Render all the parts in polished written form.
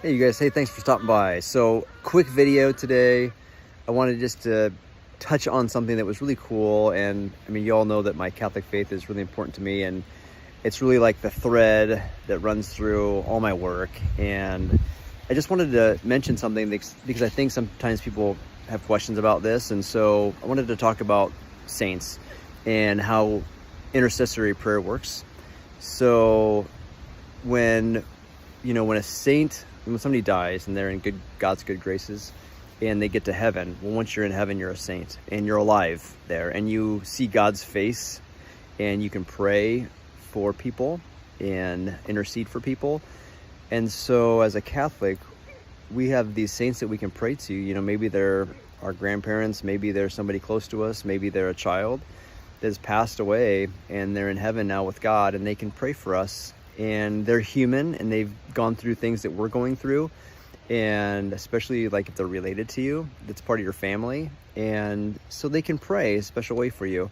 Hey you guys, hey, thanks for stopping by. So quick video today. I wanted just to touch on something that was really cool. And I mean, you all know that my Catholic faith is really important to me, and it's really like the thread that runs through all my work. And I just wanted to mention something because I think sometimes people have questions about this. And so I wanted to talk about saints and how intercessory prayer works. So when somebody dies and they're in God's good graces and they get to heaven, well, once you're in heaven, you're a saint and you're alive there and you see God's face and you can pray for people and intercede for people. And so as a Catholic, we have these saints that we can pray to. Maybe they're our grandparents, maybe they're somebody close to us, maybe they're a child that has passed away and they're in heaven now with God, and they can pray for us. And they're human and they've gone through things that we're going through, and especially like if they're related to you, that's part of your family, and so they can pray a special way for you.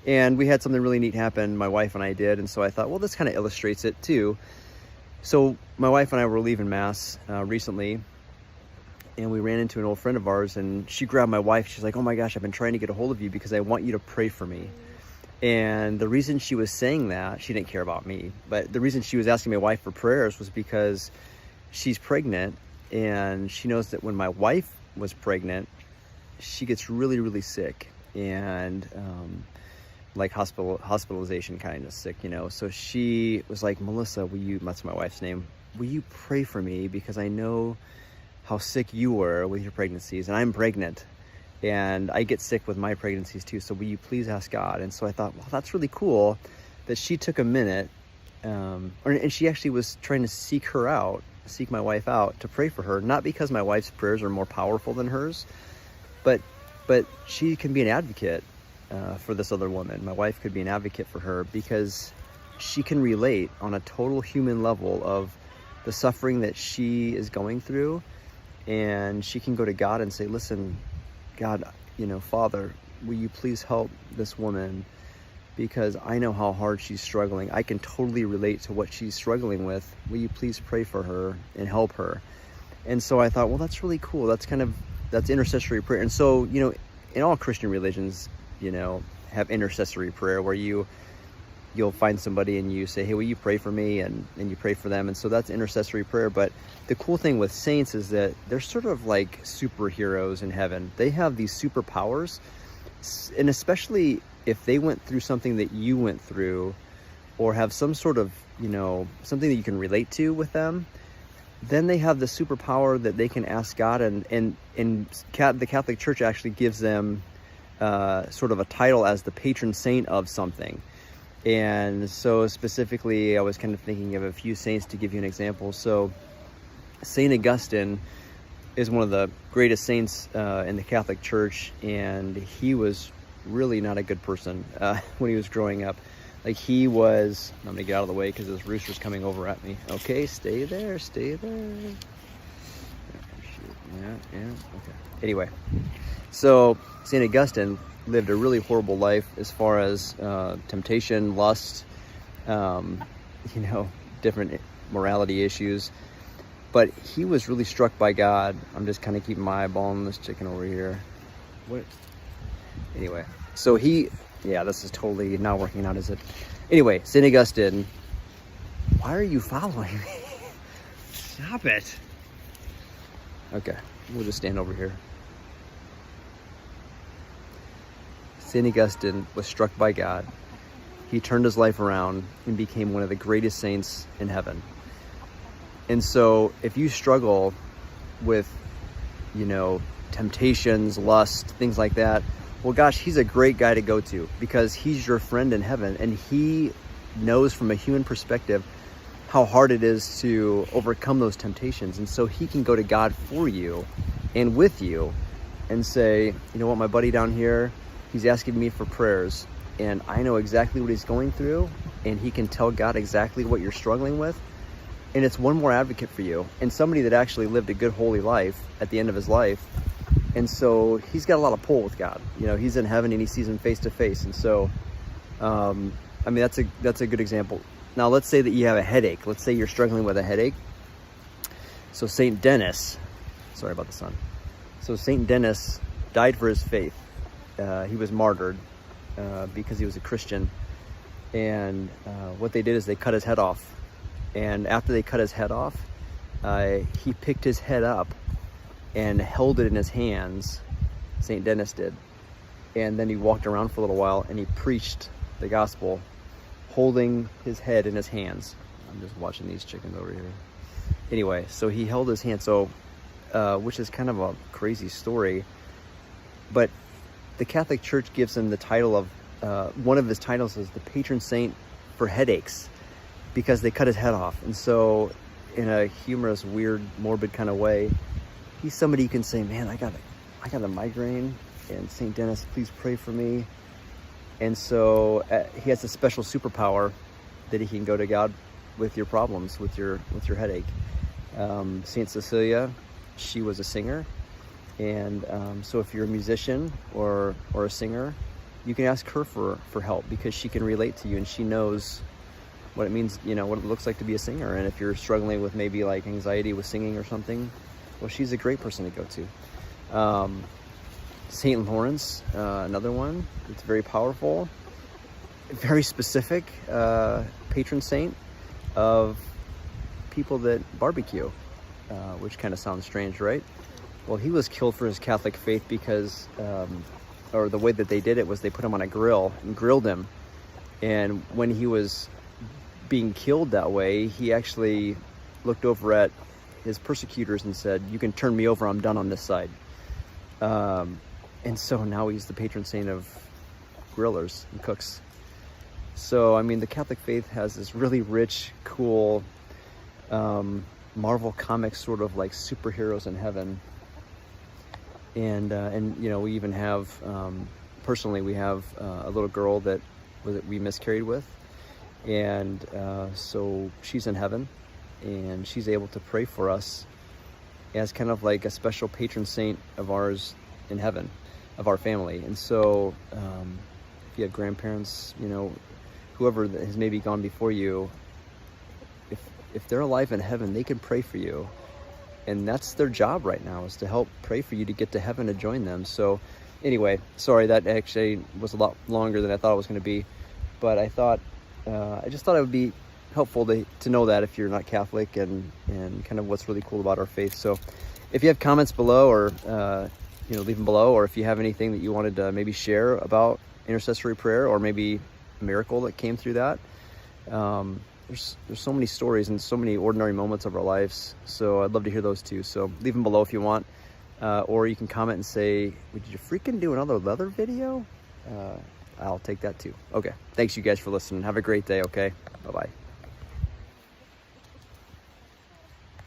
And we had something really neat happen, my wife and I did, and so I thought, well, this kind of illustrates it too. So my wife and I were leaving Mass recently, and we ran into an old friend of ours, and she grabbed my wife. She's like, oh my gosh, I've been trying to get a hold of you because I want you to pray for me. And the reason she was saying that, she didn't care about me, but the reason she was asking my wife for prayers was because she's pregnant, and she knows that when my wife was pregnant, she gets really, really sick, and like hospitalization kind of sick, So she was like, Melissa, that's my wife's name, will you pray for me? Because I know how sick you were with your pregnancies, and I'm pregnant. And I get sick with my pregnancies too. So will you please ask God? And so I thought, well, that's really cool that she took a minute. And she actually was trying to seek my wife out to pray for her. Not because my wife's prayers are more powerful than hers, but she can be an advocate for this other woman. My wife could be an advocate for her because she can relate on a total human level of the suffering that she is going through. And she can go to God and say, listen, God, Father, will you please help this woman, because I know how hard she's struggling. I can totally relate to what she's struggling with. Will you please pray for her and help her? And so I thought, well, that's really cool. That's intercessory prayer. And so, in all Christian religions, have intercessory prayer where you'll find somebody and you say, hey, will you pray for me? And you pray for them. And so that's intercessory prayer. But the cool thing with saints is that they're sort of like superheroes in heaven. They have these superpowers. And especially if they went through something that you went through, or have some sort of, something that you can relate to with them, then they have the superpower that they can ask God. And the Catholic Church actually gives them sort of a title as the patron saint of something. And so specifically, I was kind of thinking of a few saints to give you an example. So St. Augustine is one of the greatest saints in the Catholic Church, and he was really not a good person when he was growing up. Like I'm gonna get out of the way because this rooster's coming over at me. Okay, stay there. Yeah, okay. Anyway, so St. Augustine lived a really horrible life as far as temptation, lust, different morality issues. But he was really struck by God. I'm just kind of keeping my eyeball on this chicken over here. What? Anyway, so this is totally not working out, is it? Anyway, St. Augustine, why are you following me? Stop it. Okay, we'll just stand over here. St. Augustine was struck by God. He turned his life around and became one of the greatest saints in heaven. And so if you struggle with, temptations, lust, things like that, well, gosh, he's a great guy to go to because he's your friend in heaven. And he knows from a human perspective how hard it is to overcome those temptations. And so he can go to God for you and with you and say, you know what, my buddy down here, he's asking me for prayers, and I know exactly what he's going through, and he can tell God exactly what you're struggling with. And it's one more advocate for you, and somebody that actually lived a good, holy life at the end of his life. And so he's got a lot of pull with God. He's in heaven and he sees him face to face. And so, that's a good example. Now, let's say that you have a headache. Let's say you're struggling with a headache. So Saint Denis, sorry about the sun. So Saint Denis died for his faith. He was martyred because he was a Christian. And what they did is they cut his head off. And after they cut his head off, he picked his head up and held it in his hands. Saint Denis did. And then he walked around for a little while and he preached the gospel holding his head in his hands. I'm just watching these chickens over here. Anyway, so he held his hand, so which is kind of a crazy story, but the Catholic Church gives him the title of, one of his titles is the patron saint for headaches, because they cut his head off. And so in a humorous, weird, morbid kind of way, he's somebody you can say, man, I got a migraine, and Saint Denis, please pray for me. And so he has a special superpower that he can go to God with your problems, with your headache. Saint Cecilia, she was a singer, and so if you're a musician or a singer, you can ask her for help, because she can relate to you and she knows what it means, you know, what it looks like to be a singer. And if you're struggling with maybe like anxiety with singing or something, well, she's a great person to go to. Saint Lawrence, another one. It's very powerful, very specific, patron saint of people that barbecue, which kind of sounds strange, right? Well, he was killed for his Catholic faith because, or the way that they did it was they put him on a grill and grilled him. And when he was being killed that way, he actually looked over at his persecutors and said, "You can turn me over, I'm done on this side." And so now he's the patron saint of grillers and cooks. So, I mean, the Catholic faith has this really rich, cool, Marvel Comics sort of like superheroes in heaven. And you know, we even have, personally, we have a little girl that we miscarried with. And so she's in heaven, and she's able to pray for us as kind of like a special patron saint of ours in heaven, of our family. And so if you have grandparents, you know, whoever has maybe gone before you, if they're alive in heaven, they can pray for you. And that's their job right now, is to help pray for you to get to heaven to join them. So anyway, sorry, that actually was a lot longer than I thought it was going to be. But I thought, I just thought it would be helpful to know that if you're not Catholic, and kind of what's really cool about our faith. So if you have comments below, or you know, leave them below, or if you have anything that you wanted to maybe share about intercessory prayer, or maybe a miracle that came through that. There's so many stories and so many ordinary moments of our lives, so I'd love to hear those too. So leave them below if you want, or you can comment and say, would you freaking do another leather video? I'll take that too. Okay, thanks you guys for listening. Have a great day, okay? Bye-bye.